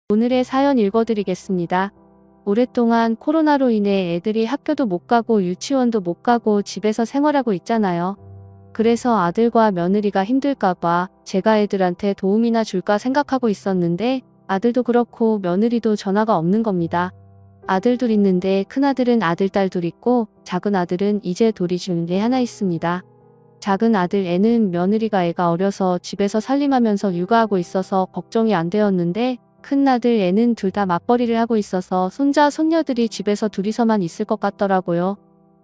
오늘의 사연 읽어드리겠습니다. 오랫동안 코로나로 인해 애들이 학교도 못 가고 유치원도 못 가고 집에서 생활하고 있잖아요. 그래서 아들과 며느리가 힘들까봐 제가 애들한테 도움이나 줄까 생각하고 있었는데 아들도 그렇고 며느리도 전화가 없는 겁니다. 아들 둘 있는데 큰아들은 아들 딸 둘 있고 작은 아들은 이제 돌이 중에 하나 있습니다. 작은 아들 애는 며느리가 애가 어려서 집에서 살림하면서 육아하고 있어서 걱정이 안 되었는데 큰아들 애는 둘 다 맞벌이를 하고 있어서 손자 손녀들이 집에서 둘이서만 있을 것 같더라고요.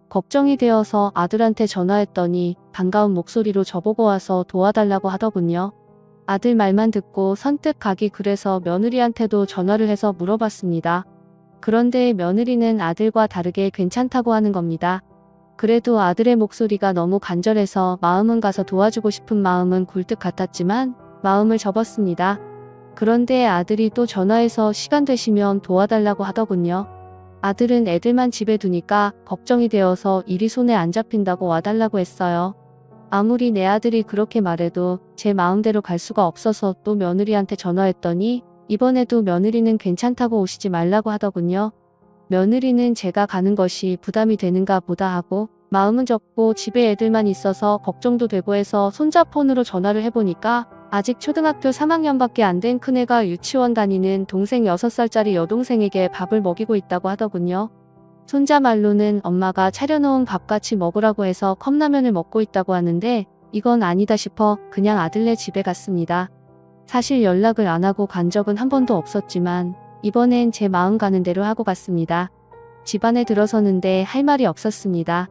걱정이 되어서 아들한테 전화했더니 반가운 목소리로 저보고 와서 도와달라고 하더군요. 아들 말만 듣고 선뜻 가기 그래서 며느리한테도 전화를 해서 물어봤습니다. 그런데 며느리는 아들과 다르게 괜찮다고 하는 겁니다. 그래도 아들의 목소리가 너무 간절해서 마음은 가서 도와주고 싶은 마음은 굴뚝 같았지만 마음을 접었습니다. 그런데 아들이 또 전화해서 시간 되시면 도와달라고 하더군요. 아들은 애들만 집에 두니까 걱정이 되어서 일이 손에 안 잡힌다고 와달라고 했어요. 아무리 내 아들이 그렇게 말해도 제 마음대로 갈 수가 없어서 또 며느리한테 전화했더니 이번에도 며느리는 괜찮다고 오시지 말라고 하더군요. 며느리는 제가 가는 것이 부담이 되는가 보다 하고 마음은 접고 집에 애들만 있어서 걱정도 되고 해서 손자 폰으로 전화를 해보니까 아직 초등학교 3학년밖에 안 된 큰애가 유치원 다니는 동생 6살짜리 여동생에게 밥을 먹이고 있다고 하더군요. 손자 말로는 엄마가 차려놓은 밥 같이 먹으라고 해서 컵라면을 먹고 있다고 하는데 이건 아니다 싶어 그냥 아들네 집에 갔습니다. 사실 연락을 안 하고 간 적은 한 번도 없었지만 이번엔 제 마음 가는 대로 하고 갔습니다. 집안에 들어서는데 할 말이 없었습니다.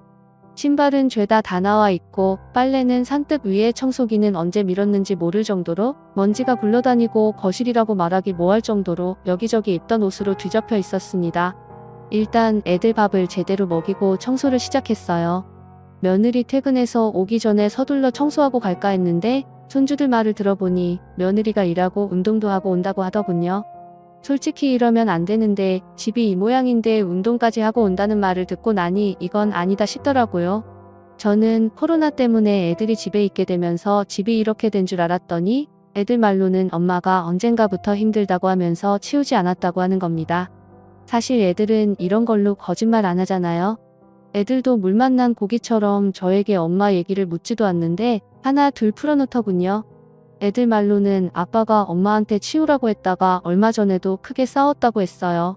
신발은 죄다 다 나와 있고 빨래는 산뜻 위에 청소기는 언제 밀었는지 모를 정도로 먼지가 굴러다니고 거실이라고 말하기 뭐할 정도로 여기저기 입던 옷으로 뒤덮여 있었습니다. 일단 애들 밥을 제대로 먹이고 청소를 시작했어요. 며느리 퇴근해서 오기 전에 서둘러 청소하고 갈까 했는데 손주들 말을 들어보니 며느리가 일하고 운동도 하고 온다고 하더군요. 솔직히 이러면 안 되는데 집이 이 모양인데 운동까지 하고 온다는 말을 듣고 나니 이건 아니다 싶더라고요. 저는 코로나 때문에 애들이 집에 있게 되면서 집이 이렇게 된 줄 알았더니 애들 말로는 엄마가 언젠가부터 힘들다고 하면서 치우지 않았다고 하는 겁니다. 사실 애들은 이런 걸로 거짓말 안 하잖아요. 애들도 물 만난 고기처럼 저에게 엄마 얘기를 묻지도 않는데 하나 둘 풀어놓더군요. 애들 말로는 아빠가 엄마한테 치우라고 했다가 얼마 전에도 크게 싸웠다고 했어요.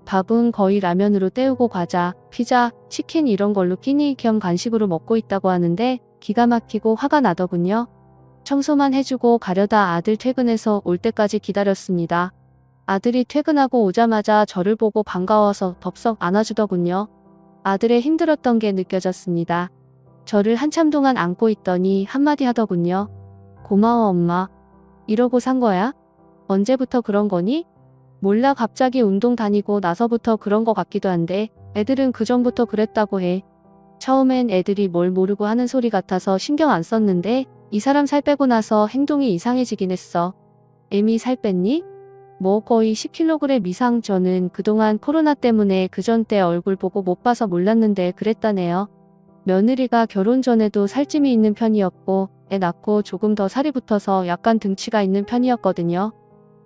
밥은 거의 라면으로 때우고 과자, 피자, 치킨 이런 걸로 끼니 겸 간식으로 먹고 있다고 하는데 기가 막히고 화가 나더군요. 청소만 해주고 가려다 아들 퇴근해서 올 때까지 기다렸습니다. 아들이 퇴근하고 오자마자 저를 보고 반가워서 덥석 안아주더군요. 아들의 힘들었던 게 느껴졌습니다. 저를 한참 동안 안고 있더니 한마디 하더군요. 고마워 엄마. 이러고 산 거야? 언제부터 그런 거니? 몰라 갑자기 운동 다니고 나서부터 그런 거 같기도 한데 애들은 그전부터 그랬다고 해. 처음엔 애들이 뭘 모르고 하는 소리 같아서 신경 안 썼는데 이 사람 살 빼고 나서 행동이 이상해지긴 했어. 애미 살 뺐니? 뭐 거의 10kg 이상. 저는 그동안 코로나 때문에 그전 때 얼굴 보고 못 봐서 몰랐는데 그랬다네요. 며느리가 결혼 전에도 살찜이 있는 편이었고 애 낳고 조금 더 살이 붙어서 약간 등치가 있는 편이었거든요.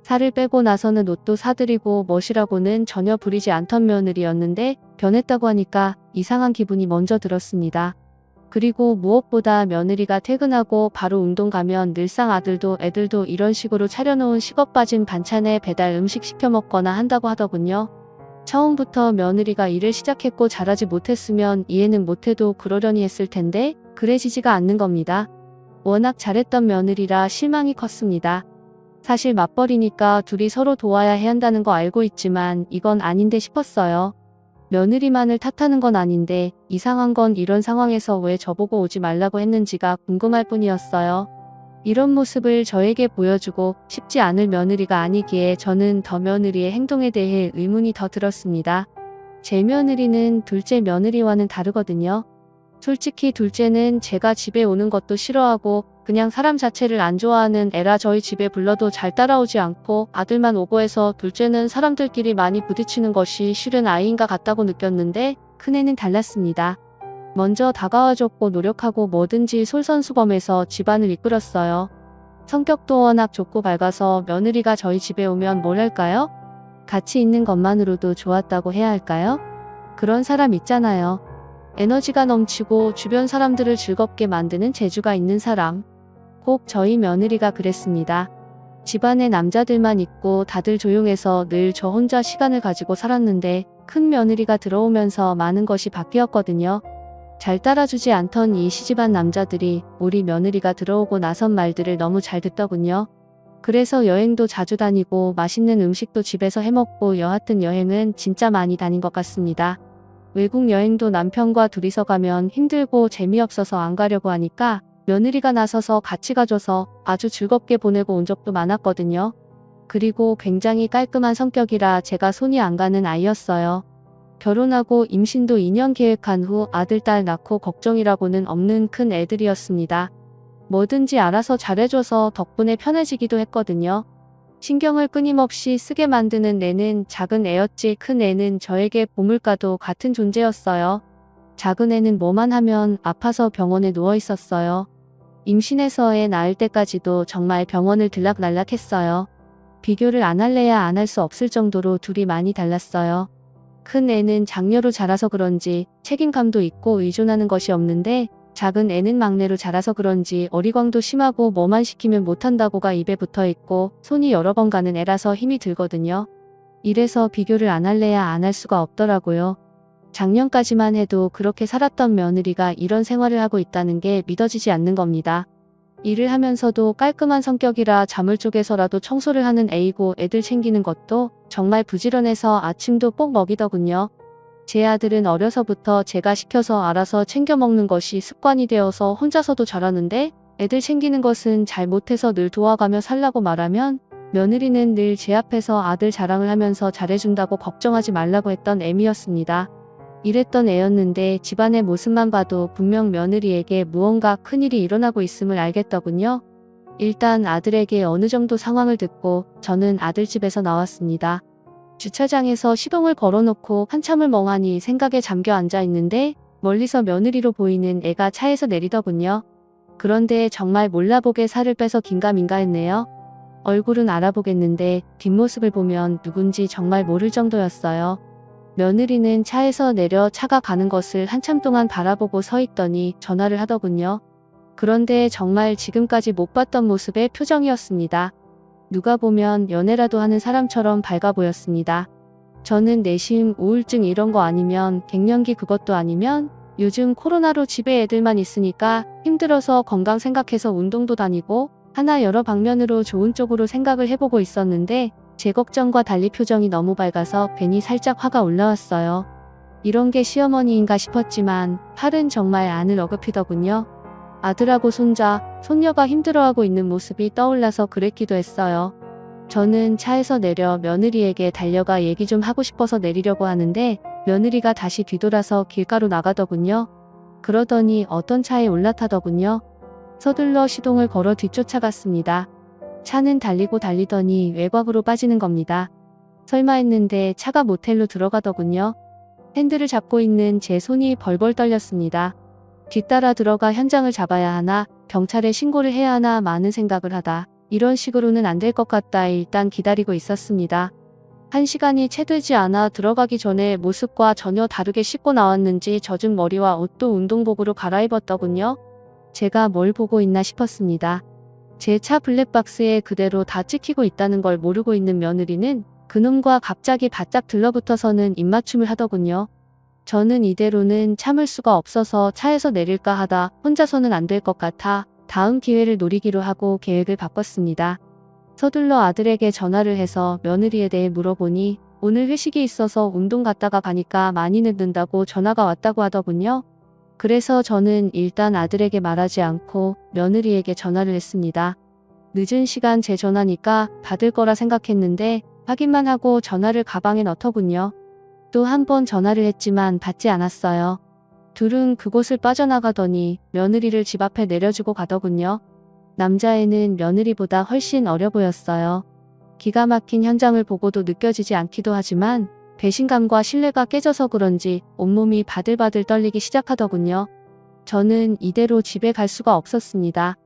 살을 빼고 나서는 옷도 사드리고 멋이라고는 전혀 부리지 않던 며느리였는데 변했다고 하니까 이상한 기분이 먼저 들었습니다. 그리고 무엇보다 며느리가 퇴근하고 바로 운동 가면 늘상 아들도 애들도 이런 식으로 차려놓은 식어 빠진 반찬에 배달 음식 시켜 먹거나 한다고 하더군요. 처음부터 며느리가 일을 시작했고 잘하지 못했으면 이해는 못해도 그러려니 했을 텐데 그래지지가 않는 겁니다. 워낙 잘했던 며느리라 실망이 컸습니다. 사실 맞벌이니까 둘이 서로 도와야 해야 한다는 거 알고 있지만 이건 아닌데 싶었어요. 며느리만을 탓하는 건 아닌데 이상한 건 이런 상황에서 왜 저보고 오지 말라고 했는지가 궁금할 뿐이었어요. 이런 모습을 저에게 보여주고 싶지 않을 며느리가 아니기에 저는 더 며느리의 행동에 대해 의문이 더 들었습니다. 제 며느리는 둘째 며느리와는 다르거든요. 솔직히 둘째는 제가 집에 오는 것도 싫어하고 그냥 사람 자체를 안 좋아하는 애라 저희 집에 불러도 잘 따라오지 않고 아들만 오고 해서 둘째는 사람들끼리 많이 부딪히는 것이 싫은 아이인가 같다고 느꼈는데 큰애는 달랐습니다. 먼저 다가와줬고 노력하고 뭐든지 솔선수범해서 집안을 이끌었어요. 성격도 워낙 좋고 밝아서 며느리가 저희 집에 오면 뭘 할까요? 같이 있는 것만으로도 좋았다고 해야 할까요? 그런 사람 있잖아요. 에너지가 넘치고 주변 사람들을 즐겁게 만드는 재주가 있는 사람. 꼭 저희 며느리가 그랬습니다. 집안에 남자들만 있고 다들 조용해서 늘 저 혼자 시간을 가지고 살았는데 큰 며느리가 들어오면서 많은 것이 바뀌었거든요. 잘 따라주지 않던 이 시집안 남자들이 우리 며느리가 들어오고 나선 말들을 너무 잘 듣더군요. 그래서 여행도 자주 다니고 맛있는 음식도 집에서 해먹고 여하튼 여행은 진짜 많이 다닌 것 같습니다. 외국 여행도 남편과 둘이서 가면 힘들고 재미없어서 안 가려고 하니까 며느리가 나서서 같이 가줘서 아주 즐겁게 보내고 온 적도 많았거든요. 그리고 굉장히 깔끔한 성격이라 제가 손이 안 가는 아이였어요. 결혼하고 임신도 2년 계획한 후 아들, 딸 낳고 걱정이라고는 없는 큰 애들이었습니다. 뭐든지 알아서 잘해줘서 덕분에 편해지기도 했거든요. 신경을 끊임없이 쓰게 만드는 애는 작은 애였지 큰 애는 저에게 보물과도 같은 존재였어요. 작은 애는 뭐만 하면 아파서 병원에 누워 있었어요. 임신해서 애 낳을 때까지도 정말 병원을 들락날락했어요. 비교를 안 할래야 안 할 수 없을 정도로 둘이 많이 달랐어요. 큰 애는 장녀로 자라서 그런지 책임감도 있고 의존하는 것이 없는데 작은 애는 막내로 자라서 그런지 어리광도 심하고 뭐만 시키면 못한다고가 입에 붙어있고 손이 여러 번 가는 애라서 힘이 들거든요. 이래서 비교를 안 할래야 안 할 수가 없더라고요. 작년까지만 해도 그렇게 살았던 며느리가 이런 생활을 하고 있다는 게 믿어지지 않는 겁니다. 일을 하면서도 깔끔한 성격이라 잠을 쪼개서라도 청소를 하는 애이고 애들 챙기는 것도 정말 부지런해서 아침도 꼭 먹이더군요. 제 아들은 어려서부터 제가 시켜서 알아서 챙겨 먹는 것이 습관이 되어서 혼자서도 잘하는데 애들 챙기는 것은 잘 못해서 늘 도와가며 살라고 말하면 며느리는 늘 제 앞에서 아들 자랑을 하면서 잘해준다고 걱정하지 말라고 했던 애미였습니다. 이랬던 애였는데 집안의 모습만 봐도 분명 며느리에게 무언가 큰일이 일어나고 있음을 알겠더군요. 일단 아들에게 어느 정도 상황을 듣고 저는 아들 집에서 나왔습니다. 주차장에서 시동을 걸어놓고 한참을 멍하니 생각에 잠겨 앉아 있는데 멀리서 며느리로 보이는 애가 차에서 내리더군요. 그런데 정말 몰라보게 살을 빼서 긴가민가 했네요. 얼굴은 알아보겠는데 뒷모습을 보면 누군지 정말 모를 정도였어요. 며느리는 차에서 내려 차가 가는 것을 한참 동안 바라보고 서 있더니 전화를 하더군요. 그런데 정말 지금까지 못 봤던 모습의 표정이었습니다. 누가 보면 연애라도 하는 사람처럼 밝아 보였습니다. 저는 내심 우울증 이런 거 아니면 갱년기 그것도 아니면 요즘 코로나로 집에 애들만 있으니까 힘들어서 건강 생각해서 운동도 다니고 하나 여러 방면으로 좋은 쪽으로 생각을 해보고 있었는데 제 걱정과 달리 표정이 너무 밝아서 괜히 살짝 화가 올라왔어요. 이런 게 시어머니인가 싶었지만 팔은 정말 안을 어긋피더군요. 아들하고 손자, 손녀가 힘들어하고 있는 모습이 떠올라서 그랬기도 했어요. 저는 차에서 내려 며느리에게 달려가 얘기 좀 하고 싶어서 내리려고 하는데 며느리가 다시 뒤돌아서 길가로 나가더군요. 그러더니 어떤 차에 올라타더군요. 서둘러 시동을 걸어 뒤쫓아갔습니다. 차는 달리고 달리더니 외곽으로 빠지는 겁니다. 설마 했는데 차가 모텔로 들어가더군요. 핸들을 잡고 있는 제 손이 벌벌 떨렸습니다. 뒤따라 들어가 현장을 잡아야 하나, 경찰에 신고를 해야 하나 많은 생각을 하다 이런 식으로는 안 될 것 같다 일단 기다리고 있었습니다. 1시간이 채 되지 않아 들어가기 전에 모습과 전혀 다르게 씻고 나왔는지 젖은 머리와 옷도 운동복으로 갈아입었더군요. 제가 뭘 보고 있나 싶었습니다. 제 차 블랙박스에 그대로 다 찍히고 있다는 걸 모르고 있는 며느리는 그놈과 갑자기 바짝 들러붙어서는 입맞춤을 하더군요. 저는 이대로는 참을 수가 없어서 차에서 내릴까 하다 혼자서는 안 될 것 같아 다음 기회를 노리기로 하고 계획을 바꿨습니다. 서둘러 아들에게 전화를 해서 며느리에 대해 물어보니 오늘 회식이 있어서 운동 갔다가 가니까 많이 늦는다고 전화가 왔다고 하더군요. 그래서 저는 일단 아들에게 말하지 않고 며느리에게 전화를 했습니다. 늦은 시간 제 전화니까 받을 거라 생각했는데 확인만 하고 전화를 가방에 넣더군요. 또 한 번 전화를 했지만 받지 않았어요. 둘은 그곳을 빠져나가더니 며느리를 집 앞에 내려주고 가더군요. 남자애는 며느리보다 훨씬 어려 보였어요. 기가 막힌 현장을 보고도 느껴지지 않기도 하지만 배신감과 신뢰가 깨져서 그런지 온몸이 바들바들 떨리기 시작하더군요. 저는 이대로 집에 갈 수가 없었습니다.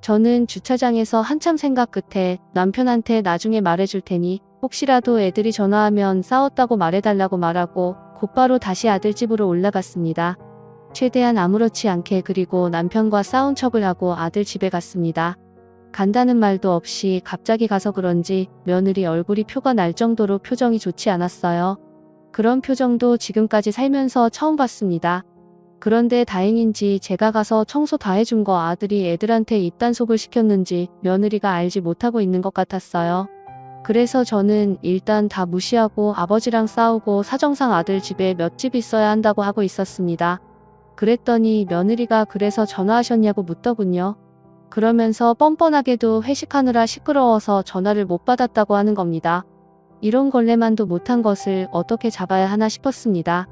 저는 주차장에서 한참 생각 끝에 남편한테 나중에 말해줄 테니 혹시라도 애들이 전화하면 싸웠다고 말해달라고 말하고 곧바로 다시 아들 집으로 올라갔습니다. 최대한 아무렇지 않게 그리고 남편과 싸운 척을 하고 아들 집에 갔습니다. 간다는 말도 없이 갑자기 가서 그런지 며느리 얼굴이 표가 날 정도로 표정이 좋지 않았어요. 그런 표정도 지금까지 살면서 처음 봤습니다. 그런데 다행인지 제가 가서 청소 다 해준 거 아들이 애들한테 입단속을 시켰는지 며느리가 알지 못하고 있는 것 같았어요. 그래서 저는 일단 다 무시하고 아버지랑 싸우고 사정상 아들 집에 몇 집 있어야 한다고 하고 있었습니다. 그랬더니 며느리가 그래서 전화하셨냐고 묻더군요. 그러면서 뻔뻔하게도 회식하느라 시끄러워서 전화를 못 받았다고 하는 겁니다. 이런 걸레만도 못한 것을 어떻게 잡아야 하나 싶었습니다.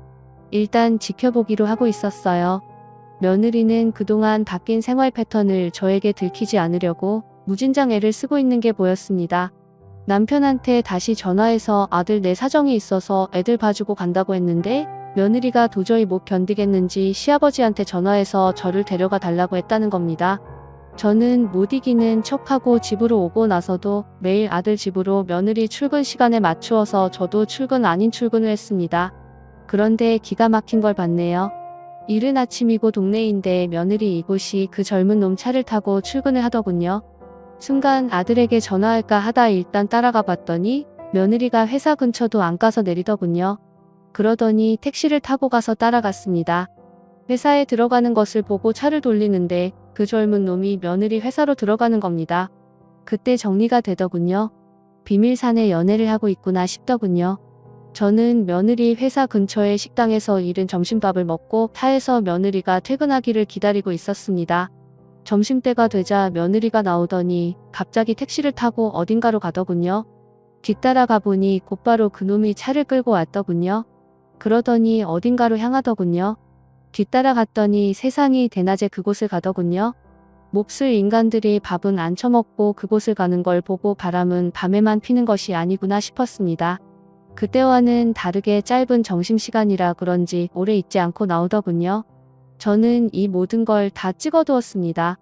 일단 지켜보기로 하고 있었어요. 며느리는 그동안 바뀐 생활 패턴을 저에게 들키지 않으려고 무진장 애를 쓰고 있는 게 보였습니다. 남편한테 다시 전화해서 아들 내 사정이 있어서 애들 봐주고 간다고 했는데 며느리가 도저히 못 견디겠는지 시아버지한테 전화해서 저를 데려가 달라고 했다는 겁니다. 저는 못 이기는 척하고 집으로 오고 나서도 매일 아들 집으로 며느리 출근 시간에 맞추어서 저도 출근 아닌 출근을 했습니다. 그런데 기가 막힌 걸 봤네요. 이른 아침이고 동네인데 며느리 이곳이 그 젊은 놈 차를 타고 출근을 하더군요. 순간 아들에게 전화할까 하다 일단 따라가 봤더니 며느리가 회사 근처도 안 가서 내리더군요. 그러더니 택시를 타고 가서 따라갔습니다. 회사에 들어가는 것을 보고 차를 돌리는데 그 젊은 놈이 며느리 회사로 들어가는 겁니다. 그때 정리가 되더군요. 비밀사내 연애를 하고 있구나 싶더군요. 저는 며느리 회사 근처의 식당에서 이른 점심밥을 먹고 차에서 며느리가 퇴근하기를 기다리고 있었습니다. 점심때가 되자 며느리가 나오더니 갑자기 택시를 타고 어딘가로 가더군요. 뒤따라가 보니 곧바로 그놈이 차를 끌고 왔더군요. 그러더니 어딘가로 향하더군요. 뒤따라갔더니 세상이 대낮에 그곳을 가더군요. 몹쓸 인간들이 밥은 안 처먹고 그곳을 가는 걸 보고 바람은 밤에만 피는 것이 아니구나 싶었습니다. 그때와는 다르게 짧은 점심시간이라 그런지 오래 있지 않고 나오더군요. 저는 이 모든 걸 다 찍어두었습니다.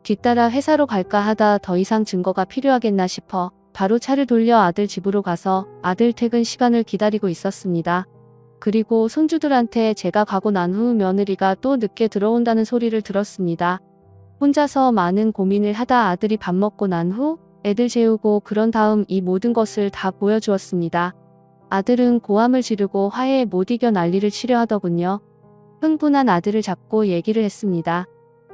뒤따라 회사로 갈까 하다 더 이상 증거가 필요하겠나 싶어 바로 차를 돌려 아들 집으로 가서 아들 퇴근 시간을 기다리고 있었습니다. 그리고 손주들한테 제가 가고 난 후 며느리가 또 늦게 들어온다는 소리를 들었습니다. 혼자서 많은 고민을 하다 아들이 밥 먹고 난 후 애들 재우고 그런 다음 이 모든 것을 다 보여주었습니다. 아들은 고함을 지르고 화해에 못 이겨 난리를 치려 하더군요. 흥분한 아들을 잡고 얘기를 했습니다.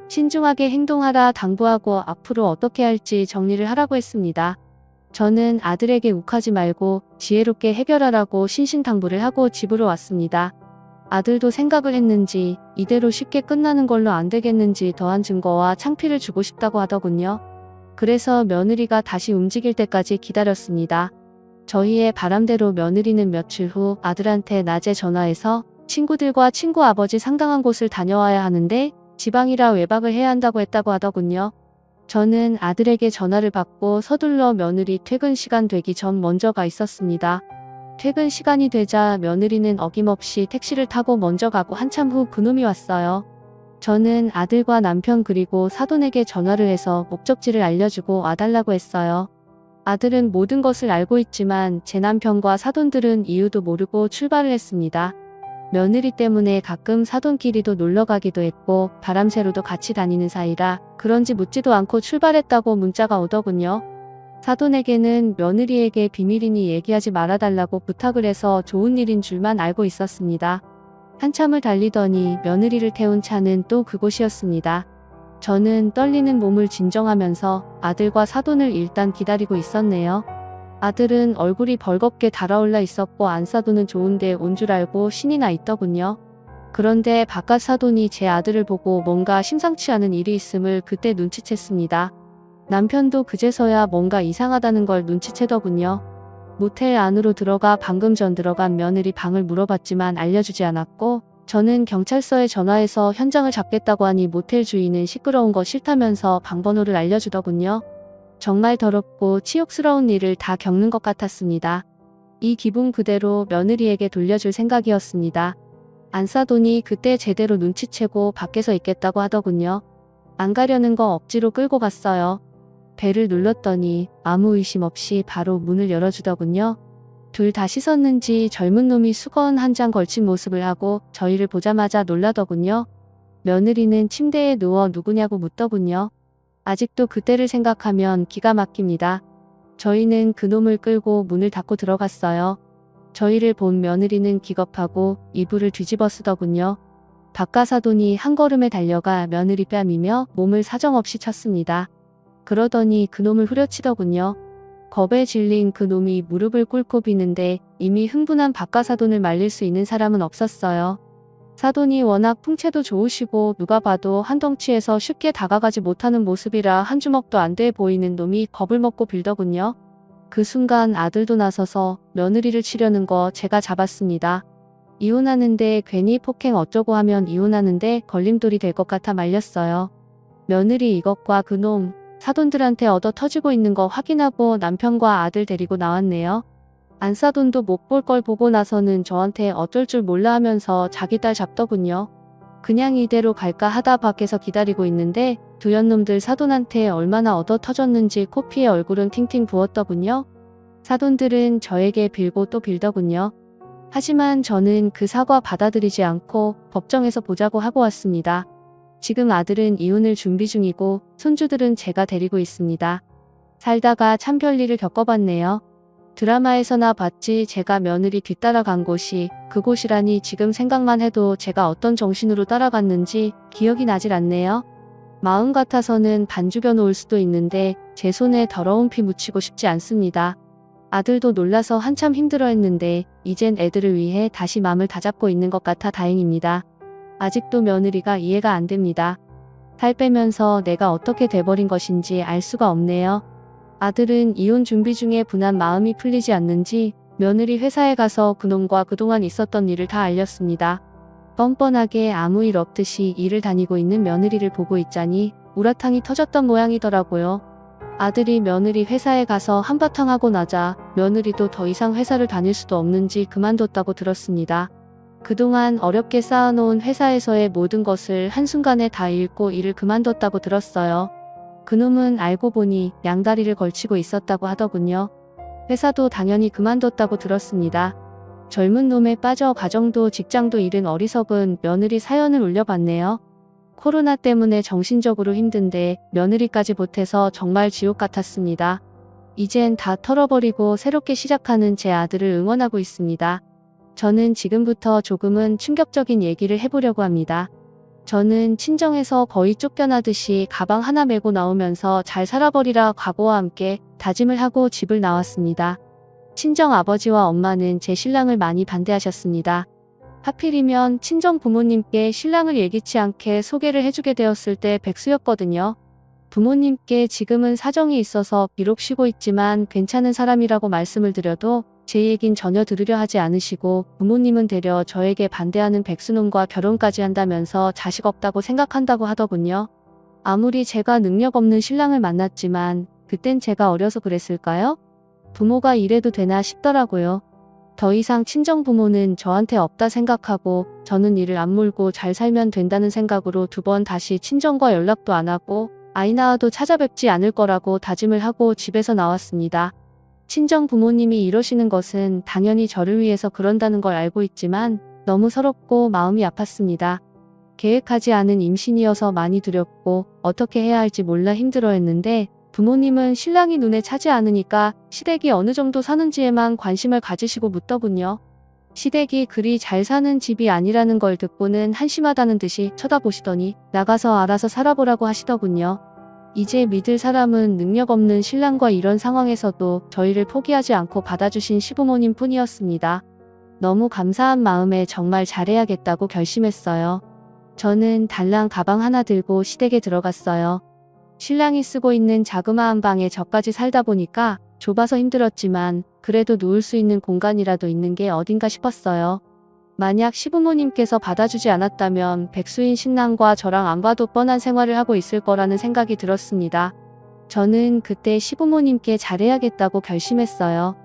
신중하게 행동하라 당부하고 앞으로 어떻게 할지 정리를 하라고 했습니다. 저는 아들에게 욱하지 말고 지혜롭게 해결하라고 신신당부를 하고 집으로 왔습니다. 아들도 생각을 했는지 이대로 쉽게 끝나는 걸로 안 되겠는지 더한 증거와 창피를 주고 싶다고 하더군요. 그래서 며느리가 다시 움직일 때까지 기다렸습니다. 저희의 바람대로 며느리는 며칠 후 아들한테 낮에 전화해서 친구들과 친구 아버지 상당한 곳을 다녀와야 하는데 지방이라 외박을 해야 한다고 했다고 하더군요. 저는 아들에게 전화를 받고 서둘러 며느리 퇴근 시간 되기 전 먼저 가 있었습니다. 퇴근 시간이 되자 며느리는 어김없이 택시를 타고 먼저 가고 한참 후 그놈이 왔어요. 저는 아들과 남편 그리고 사돈에게 전화를 해서 목적지를 알려주고 와달라고 했어요. 아들은 모든 것을 알고 있지만 제 남편과 사돈들은 이유도 모르고 출발을 했습니다. 며느리 때문에 가끔 사돈끼리도 놀러가기도 했고 바람새로도 같이 다니는 사이라 그런지 묻지도 않고 출발했다고 문자가 오더군요. 사돈에게는 며느리에게 비밀이니 얘기하지 말아달라고 부탁을 해서 좋은 일인 줄만 알고 있었습니다. 한참을 달리더니 며느리를 태운 차는 또 그곳이었습니다. 저는 떨리는 몸을 진정하면서 아들과 사돈을 일단 기다리고 있었네요. 아들은 얼굴이 벌겋게 달아올라 있었고 안사돈은 좋은데 온 줄 알고 신이 나 있더군요. 그런데 바깥 사돈이 제 아들을 보고 뭔가 심상치 않은 일이 있음을 그때 눈치챘습니다. 남편도 그제서야 뭔가 이상하다는 걸 눈치채더군요. 모텔 안으로 들어가 방금 전 들어간 며느리 방을 물어봤지만 알려주지 않았고 저는 경찰서에 전화해서 현장을 잡겠다고 하니 모텔 주인은 시끄러운 거 싫다면서 방번호를 알려주더군요. 정말 더럽고 치욕스러운 일을 다 겪는 것 같았습니다. 이 기분 그대로 며느리에게 돌려줄 생각이었습니다. 안사돈이 그때 제대로 눈치채고 밖에서 있겠다고 하더군요. 안 가려는 거 억지로 끌고 갔어요. 배를 눌렀더니 아무 의심 없이 바로 문을 열어주더군요. 둘 다 씻었는지 젊은 놈이 수건 한 장 걸친 모습을 하고 저희를 보자마자 놀라더군요. 며느리는 침대에 누워 누구냐고 묻더군요. 아직도 그때를 생각하면 기가 막힙니다. 저희는 그놈을 끌고 문을 닫고 들어갔어요. 저희를 본 며느리는 기겁하고 이불을 뒤집어 쓰더군요. 박가사돈이 한 걸음에 달려가 며느리 뺨이며 몸을 사정없이 쳤습니다. 그러더니 그놈을 후려치더군요. 겁에 질린 그놈이 무릎을 꿇고 비는데 이미 흥분한 박가사돈을 말릴 수 있는 사람은 없었어요. 사돈이 워낙 풍채도 좋으시고 누가 봐도 한 덩치에서 쉽게 다가가지 못하는 모습이라 한 주먹도 안 돼 보이는 놈이 겁을 먹고 빌더군요. 그 순간 아들도 나서서 며느리를 치려는 거 제가 잡았습니다. 이혼하는데 괜히 폭행 어쩌고 하면 이혼하는데 걸림돌이 될 것 같아 말렸어요. 며느리 이것과 그놈 사돈들한테 얻어 터지고 있는 거 확인하고 남편과 아들 데리고 나왔네요. 안사돈도 못 볼 걸 보고 나서는 저한테 어쩔 줄 몰라 하면서 자기 딸 잡더군요. 그냥 이대로 갈까 하다 밖에서 기다리고 있는데 두연놈들 사돈한테 얼마나 얻어 터졌는지 코피에 얼굴은 팅팅 부었더군요. 사돈들은 저에게 빌고 또 빌더군요. 하지만 저는 그 사과 받아들이지 않고 법정에서 보자고 하고 왔습니다. 지금 아들은 이혼을 준비 중이고 손주들은 제가 데리고 있습니다. 살다가 참 별일을 겪어봤네요. 드라마에서나 봤지 제가 며느리 뒤따라간 곳이 그곳이라니 지금 생각만 해도 제가 어떤 정신으로 따라갔는지 기억이 나질 않네요. 마음 같아서는 반죽여 놓을 수도 있는데 제 손에 더러운 피 묻히고 싶지 않습니다. 아들도 놀라서 한참 힘들어했는데 이젠 애들을 위해 다시 마음을 다잡고 있는 것 같아 다행입니다. 아직도 며느리가 이해가 안 됩니다. 살 빼면서 내가 어떻게 돼버린 것인지 알 수가 없네요. 아들은 이혼 준비 중에 분한 마음이 풀리지 않는지 며느리 회사에 가서 그놈과 그동안 있었던 일을 다 알렸습니다. 뻔뻔하게 아무 일 없듯이 일을 다니고 있는 며느리를 보고 있자니 우라탕이 터졌던 모양이더라고요. 아들이 며느리 회사에 가서 한바탕 하고 나자 며느리도 더 이상 회사를 다닐 수도 없는지 그만뒀다고 들었습니다. 그동안 어렵게 쌓아놓은 회사에서의 모든 것을 한순간에 다 잃고 일을 그만뒀다고 들었어요. 그놈은 알고 보니 양다리를 걸치고 있었다고 하더군요. 회사도 당연히 그만뒀다고 들었습니다. 젊은 놈에 빠져 가정도 직장도 잃은 어리석은 며느리 사연을 올려봤네요. 코로나 때문에 정신적으로 힘든데 며느리까지 보태서 정말 지옥 같았습니다. 이젠 다 털어버리고 새롭게 시작하는 제 아들을 응원하고 있습니다. 저는 지금부터 조금은 충격적인 얘기를 해보려고 합니다. 저는 친정에서 거의 쫓겨나듯이 가방 하나 메고 나오면서 잘 살아버리라 각오와 함께 다짐을 하고 집을 나왔습니다. 친정 아버지와 엄마는 제 신랑을 많이 반대하셨습니다. 하필이면 친정 부모님께 신랑을 예기치 않게 소개를 해주게 되었을 때 백수였거든요. 부모님께 지금은 사정이 있어서 비록 쉬고 있지만 괜찮은 사람이라고 말씀을 드려도 제 얘긴 전혀 들으려 하지 않으시고 부모님은 되려 저에게 반대하는 백수놈과 결혼까지 한다면서 자식 없다고 생각한다고 하더군요. 아무리 제가 능력 없는 신랑을 만났지만 그땐 제가 어려서 그랬을까요? 부모가 이래도 되나 싶더라고요. 더 이상 친정부모는 저한테 없다 생각하고 저는 이를 악물고 잘 살면 된다는 생각으로 두 번 다시 친정과 연락도 안 하고 아이 낳아도 찾아뵙지 않을 거라고 다짐을 하고 집에서 나왔습니다. 친정 부모님이 이러시는 것은 당연히 저를 위해서 그런다는 걸 알고 있지만 너무 서럽고 마음이 아팠습니다. 계획하지 않은 임신이어서 많이 두렵고 어떻게 해야 할지 몰라 힘들어했는데 부모님은 신랑이 눈에 차지 않으니까 시댁이 어느 정도 사는지에만 관심을 가지시고 묻더군요. 시댁이 그리 잘 사는 집이 아니라는 걸 듣고는 한심하다는 듯이 쳐다보시더니 나가서 알아서 살아보라고 하시더군요. 이제 믿을 사람은 능력 없는 신랑과 이런 상황에서도 저희를 포기하지 않고 받아주신 시부모님 뿐이었습니다. 너무 감사한 마음에 정말 잘해야겠다고 결심했어요. 저는 달랑 가방 하나 들고 시댁에 들어갔어요. 신랑이 쓰고 있는 자그마한 방에 저까지 살다 보니까 좁아서 힘들었지만 그래도 누울 수 있는 공간이라도 있는 게 어딘가 싶었어요. 만약 시부모님께서 받아주지 않았다면 백수인 신랑과 저랑 안 봐도 뻔한 생활을 하고 있을 거라는 생각이 들었습니다. 저는 그때 시부모님께 잘해야겠다고 결심했어요.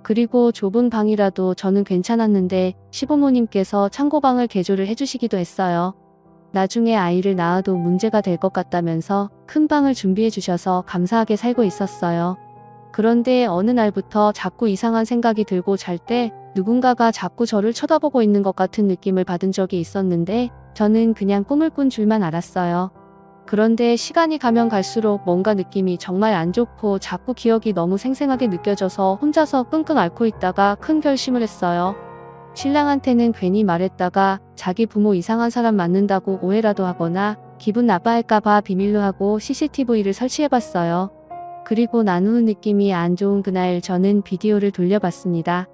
그리고 좁은 방이라도 저는 괜찮았는데 시부모님께서 창고방을 개조를 해주시기도 했어요. 나중에 아이를 낳아도 문제가 될 것 같다면서 큰 방을 준비해 주셔서 감사하게 살고 있었어요. 그런데 어느 날부터 자꾸 이상한 생각이 들고 잘 때 누군가가 자꾸 저를 쳐다보고 있는 것 같은 느낌을 받은 적이 있었는데 저는 그냥 꿈을 꾼 줄만 알았어요. 그런데 시간이 가면 갈수록 뭔가 느낌이 정말 안 좋고 자꾸 기억이 너무 생생하게 느껴져서 혼자서 끙끙 앓고 있다가 큰 결심을 했어요. 신랑한테는 괜히 말했다가 자기 부모 이상한 사람 맞는다고 오해라도 하거나 기분 나빠할까봐 비밀로 하고 CCTV를 설치해봤어요. 그리고 난 후 느낌이 안 좋은 그날 저는 비디오를 돌려봤습니다.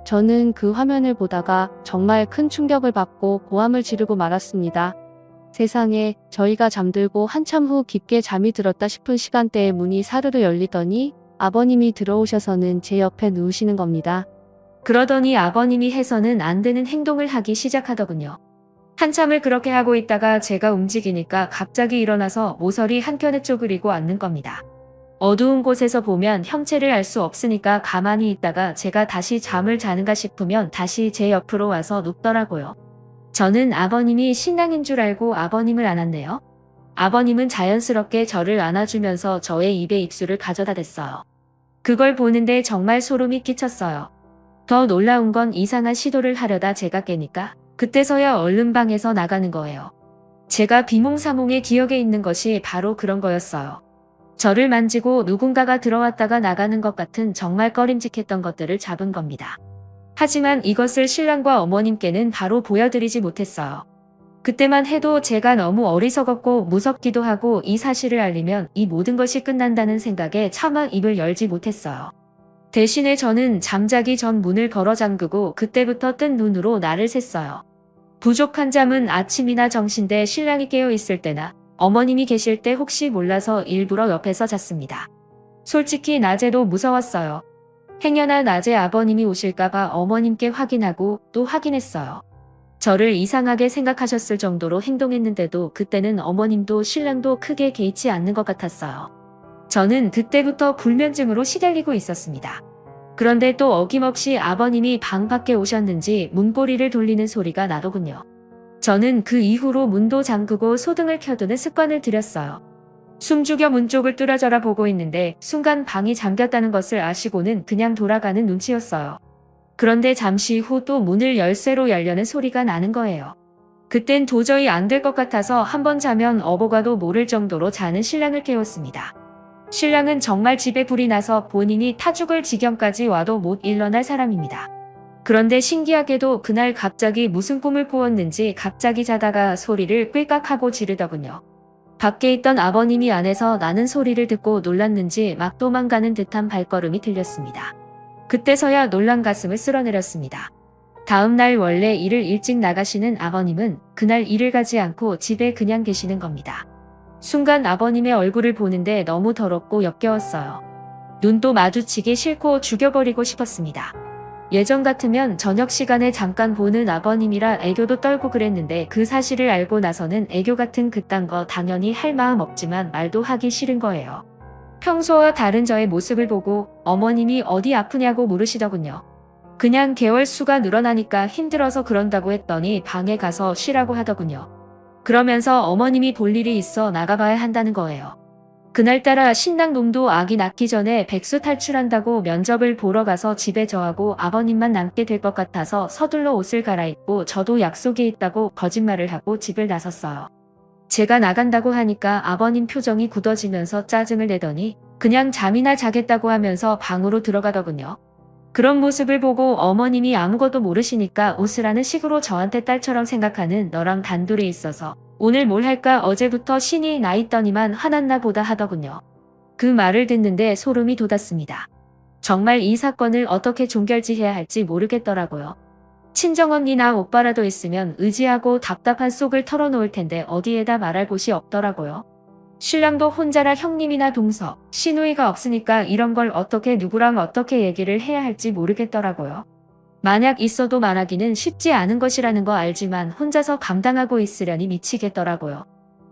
저는 그 화면을 보다가 정말 큰 충격을 받고 고함을 지르고 말았습니다. 세상에, 저희가 잠들고 한참 후 깊게 잠이 들었다 싶은 시간대에 문이 사르르 열리더니 아버님이 들어오셔서는 제 옆에 누우시는 겁니다. 그러더니 아버님이 해서는 안 되는 행동을 하기 시작하더군요. 한참을 그렇게 하고 있다가 제가 움직이니까 갑자기 일어나서 모서리 한켠에 쪼그리고 앉는 겁니다. 어두운 곳에서 보면 형체를 알 수 없으니까 가만히 있다가 제가 다시 잠을 자는가 싶으면 다시 제 옆으로 와서 눕더라고요. 저는 아버님이 신랑인 줄 알고 아버님을 안았네요. 아버님은 자연스럽게 저를 안아주면서 저의 입에 입술을 가져다 댔어요. 그걸 보는데 정말 소름이 끼쳤어요. 더 놀라운 건 이상한 시도를 하려다 제가 깨니까 그때서야 얼른 방에서 나가는 거예요. 제가 비몽사몽의 기억에 있는 것이 바로 그런 거였어요. 저를 만지고 누군가가 들어왔다가 나가는 것 같은 정말 꺼림직했던 것들을 잡은 겁니다. 하지만 이것을 신랑과 어머님께는 바로 보여드리지 못했어요. 그때만 해도 제가 너무 어리석었고 무섭기도 하고 이 사실을 알리면 이 모든 것이 끝난다는 생각에 차마 입을 열지 못했어요. 대신에 저는 잠자기 전 문을 걸어 잠그고 그때부터 뜬 눈으로 날을 샜어요. 부족한 잠은 아침이나 정신대 신랑이 깨어 있을 때나 어머님이 계실 때 혹시 몰라서 일부러 옆에서 잤습니다. 솔직히 낮에도 무서웠어요. 행여나 낮에 아버님이 오실까봐 어머님께 확인하고 또 확인했어요. 저를 이상하게 생각하셨을 정도로 행동했는데도 그때는 어머님도 신랑도 크게 개의치 않는 것 같았어요. 저는 그때부터 불면증으로 시달리고 있었습니다. 그런데 또 어김없이 아버님이 방 밖에 오셨는지 문고리를 돌리는 소리가 나더군요. 저는 그 이후로 문도 잠그고 소등을 켜두는 습관을 들였어요. 숨죽여 문 쪽을 뚫어져라 보고 있는데 순간 방이 잠겼다는 것을 아시고는 그냥 돌아가는 눈치였어요. 그런데 잠시 후 또 문을 열쇠로 열려는 소리가 나는 거예요. 그땐 도저히 안 될 것 같아서 한번 자면 어버가도 모를 정도로 자는 신랑을 깨웠습니다. 신랑은 정말 집에 불이 나서 본인이 타 죽을 지경까지 와도 못 일어날 사람입니다. 그런데 신기하게도 그날 갑자기 무슨 꿈을 꾸었는지 갑자기 자다가 소리를 꾀깍하고 지르더군요. 밖에 있던 아버님이 안에서 나는 소리를 듣고 놀랐는지 막 도망가는 듯한 발걸음이 들렸습니다. 그때서야 놀란 가슴을 쓸어내렸습니다. 다음 날 원래 일을 일찍 나가시는 아버님은 그날 일을 가지 않고 집에 그냥 계시는 겁니다. 순간 아버님의 얼굴을 보는데 너무 더럽고 역겨웠어요. 눈도 마주치기 싫고 죽여버리고 싶었습니다. 예전 같으면 저녁 시간에 잠깐 보는 아버님이라 애교도 떨고 그랬는데 그 사실을 알고 나서는 애교 같은 그딴 거 당연히 할 마음 없지만 말도 하기 싫은 거예요. 평소와 다른 저의 모습을 보고 어머님이 어디 아프냐고 물으시더군요. 그냥 개월수가 늘어나니까 힘들어서 그런다고 했더니 방에 가서 쉬라고 하더군요. 그러면서 어머님이 볼 일이 있어 나가봐야 한다는 거예요. 그날따라 신랑 놈도 아기 낳기 전에 백수 탈출한다고 면접을 보러 가서 집에 저하고 아버님만 남게 될 것 같아서 서둘러 옷을 갈아입고 저도 약속이 있다고 거짓말을 하고 집을 나섰어요. 제가 나간다고 하니까 아버님 표정이 굳어지면서 짜증을 내더니 그냥 잠이나 자겠다고 하면서 방으로 들어가더군요. 그런 모습을 보고 어머님이 아무것도 모르시니까 웃으라는 식으로 저한테 딸처럼 생각하는 너랑 단둘이 있어서 오늘 뭘 할까 어제부터 신이 나 있더니만 화났나 보다 하더군요. 그 말을 듣는데 소름이 돋았습니다. 정말 이 사건을 어떻게 종결지해야 할지 모르겠더라고요. 친정언니나 오빠라도 있으면 의지하고 답답한 속을 털어놓을 텐데 어디에다 말할 곳이 없더라고요. 신랑도 혼자라 형님이나 동서, 시누이가 없으니까 이런 걸 어떻게 누구랑 어떻게 얘기를 해야 할지 모르겠더라고요. 만약 있어도 말하기는 쉽지 않은 것이라는 거 알지만 혼자서 감당하고 있으려니 미치겠더라고요.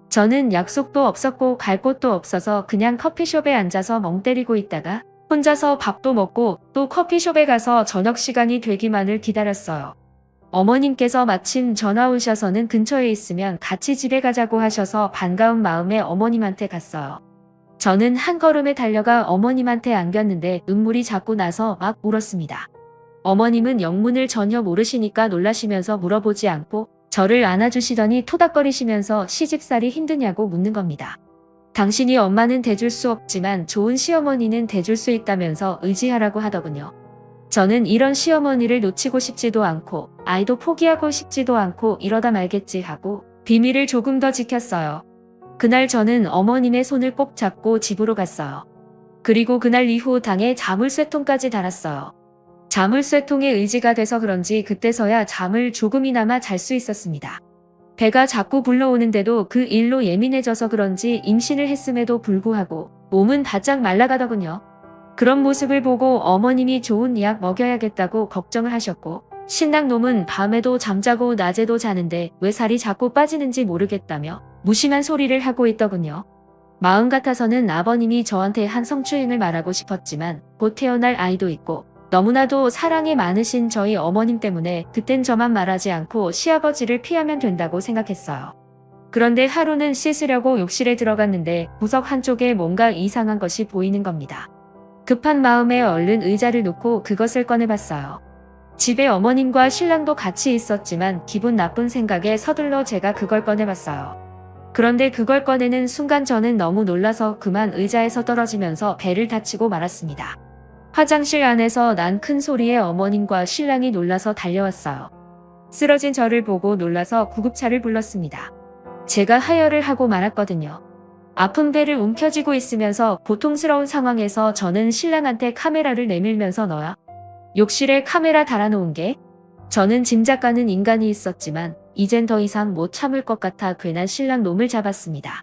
저는 약속도 없었고 갈 곳도 없어서 그냥 커피숍에 앉아서 멍 때리고 있다가 혼자서 밥도 먹고 또 커피숍에 가서 저녁 시간이 되기만을 기다렸어요. 어머님께서 마침 전화 오셔서는 근처에 있으면 같이 집에 가자고 하셔서 반가운 마음에 어머님한테 갔어요. 저는 한 걸음에 달려가 어머님한테 안겼는데 눈물이 자꾸 나서 막 울었습니다. 어머님은 영문을 전혀 모르시니까 놀라시면서 물어보지 않고 저를 안아주시더니 토닥거리시면서 시집살이 힘드냐고 묻는 겁니다. 당신이 엄마는 돼줄 수 없지만 좋은 시어머니는 돼줄 수 있다면서 의지하라고 하더군요. 저는 이런 시어머니를 놓치고 싶지도 않고 아이도 포기하고 싶지도 않고 이러다 말겠지 하고 비밀을 조금 더 지켰어요. 그날 저는 어머님의 손을 꼭 잡고 집으로 갔어요. 그리고 그날 이후 당에 자물쇠통까지 달았어요. 자물쇠통에 의지가 돼서 그런지 그때서야 잠을 조금이나마 잘 수 있었습니다. 배가 자꾸 불러오는데도 그 일로 예민해져서 그런지 임신을 했음에도 불구하고 몸은 바짝 말라가더군요. 그런 모습을 보고 어머님이 좋은 약 먹여야겠다고 걱정을 하셨고 신랑 놈은 밤에도 잠자고 낮에도 자는데 왜 살이 자꾸 빠지는지 모르겠다며 무심한 소리를 하고 있더군요. 마음 같아서는 아버님이 저한테 한 성추행을 말하고 싶었지만 곧 태어날 아이도 있고 너무나도 사랑이 많으신 저희 어머님 때문에 그땐 저만 말하지 않고 시아버지를 피하면 된다고 생각했어요. 그런데 하루는 씻으려고 욕실에 들어갔는데 구석 한쪽에 뭔가 이상한 것이 보이는 겁니다. 급한 마음에 얼른 의자를 놓고 그것을 꺼내봤어요. 집에 어머님과 신랑도 같이 있었지만 기분 나쁜 생각에 서둘러 제가 그걸 꺼내봤어요. 그런데 그걸 꺼내는 순간 저는 너무 놀라서 그만 의자에서 떨어지면서 배를 다치고 말았습니다. 화장실 안에서 난 큰 소리에 어머님과 신랑이 놀라서 달려왔어요. 쓰러진 저를 보고 놀라서 구급차를 불렀습니다. 제가 하혈을 하고 말았거든요. 아픈 배를 움켜쥐고 있으면서 고통스러운 상황에서 저는 신랑한테 카메라를 내밀면서 너야? 욕실에 카메라 달아놓은 게? 저는 짐작가는 인간이 있었지만 이젠 더 이상 못 참을 것 같아 괜한 신랑 놈을 잡았습니다.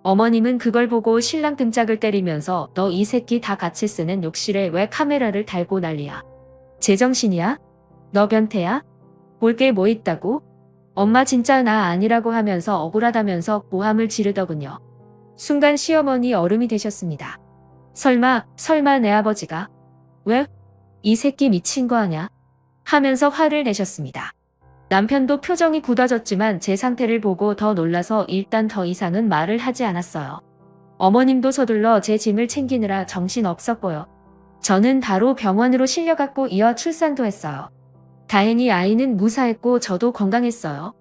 어머님은 그걸 보고 신랑 등짝을 때리면서 너 이 새끼 다 같이 쓰는 욕실에 왜 카메라를 달고 난리야? 제정신이야? 너 변태야? 볼 게 뭐 있다고? 엄마 진짜 나 아니라고 하면서 억울하다면서 고함을 지르더군요. 순간 시어머니 얼음이 되셨습니다. 설마 내 아버지가? 왜? 이 새끼 미친 거 아냐? 하면서 화를 내셨습니다. 남편도 표정이 굳어졌지만 제 상태를 보고 더 놀라서 일단 더 이상은 말을 하지 않았어요. 어머님도 서둘러 제 짐을 챙기느라 정신 없었고요. 저는 바로 병원으로 실려갔고 이어 출산도 했어요. 다행히 아이는 무사했고 저도 건강했어요.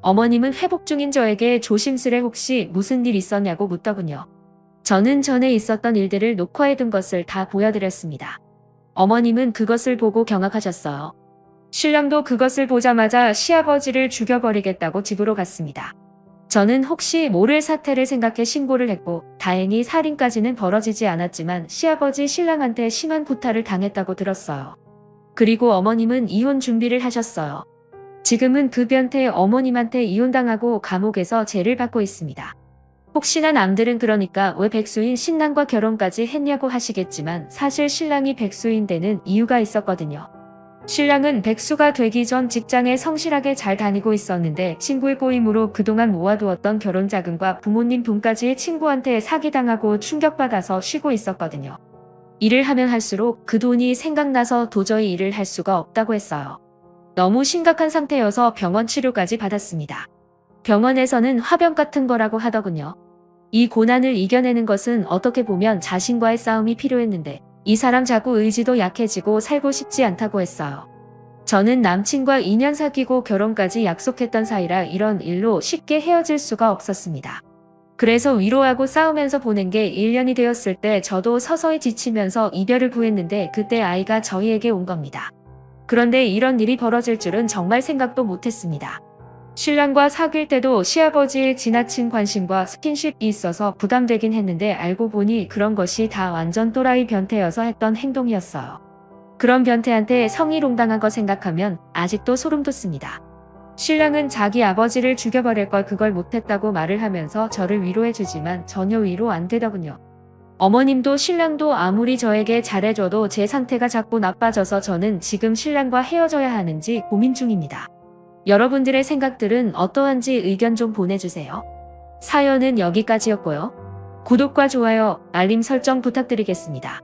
어머님은 회복 중인 저에게 조심스레 혹시 무슨 일 있었냐고 묻더군요. 저는 전에 있었던 일들을 녹화해둔 것을 다 보여드렸습니다. 어머님은 그것을 보고 경악하셨어요. 신랑도 그것을 보자마자 시아버지를 죽여버리겠다고 집으로 갔습니다. 저는 혹시 모를 사태를 생각해 신고를 했고 다행히 살인까지는 벌어지지 않았지만 시아버지 신랑한테 심한 구타를 당했다고 들었어요. 그리고 어머님은 이혼 준비를 하셨어요. 지금은 그 변태 어머님한테 이혼당하고 감옥에서 죄를 받고 있습니다. 혹시나 남들은 그러니까 왜 백수인 신랑과 결혼까지 했냐고 하시겠지만 사실 신랑이 백수인 데는 이유가 있었거든요. 신랑은 백수가 되기 전 직장에 성실하게 잘 다니고 있었는데 친구의 꼬임으로 그동안 모아두었던 결혼자금과 부모님 돈까지 친구한테 사기당하고 충격받아서 쉬고 있었거든요. 일을 하면 할수록 그 돈이 생각나서 도저히 일을 할 수가 없다고 했어요. 너무 심각한 상태여서 병원 치료까지 받았습니다. 병원에서는 화병 같은 거라고 하더군요. 이 고난을 이겨내는 것은 어떻게 보면 자신과의 싸움이 필요했는데 이 사람 자꾸 의지도 약해지고 살고 싶지 않다고 했어요. 저는 남친과 2년 사귀고 결혼까지 약속했던 사이라 이런 일로 쉽게 헤어질 수가 없었습니다. 그래서 위로하고 싸우면서 보낸 게 1년이 되었을 때 저도 서서히 지치면서 이별을 구했는데 그때 아이가 저희에게 온 겁니다. 그런데 이런 일이 벌어질 줄은 정말 생각도 못했습니다. 신랑과 사귈 때도 시아버지의 지나친 관심과 스킨십이 있어서 부담되긴 했는데 알고 보니 그런 것이 다 완전 또라이 변태여서 했던 행동이었어요. 그런 변태한테 성희롱당한 거 생각하면 아직도 소름 돋습니다. 신랑은 자기 아버지를 죽여버릴 걸 그걸 못했다고 말을 하면서 저를 위로해주지만 전혀 위로 안 되더군요. 어머님도 신랑도 아무리 저에게 잘해줘도 제 상태가 자꾸 나빠져서 저는 지금 신랑과 헤어져야 하는지 고민 중입니다. 여러분들의 생각들은 어떠한지 의견 좀 보내주세요. 사연은 여기까지였고요. 구독과 좋아요, 알림 설정 부탁드리겠습니다.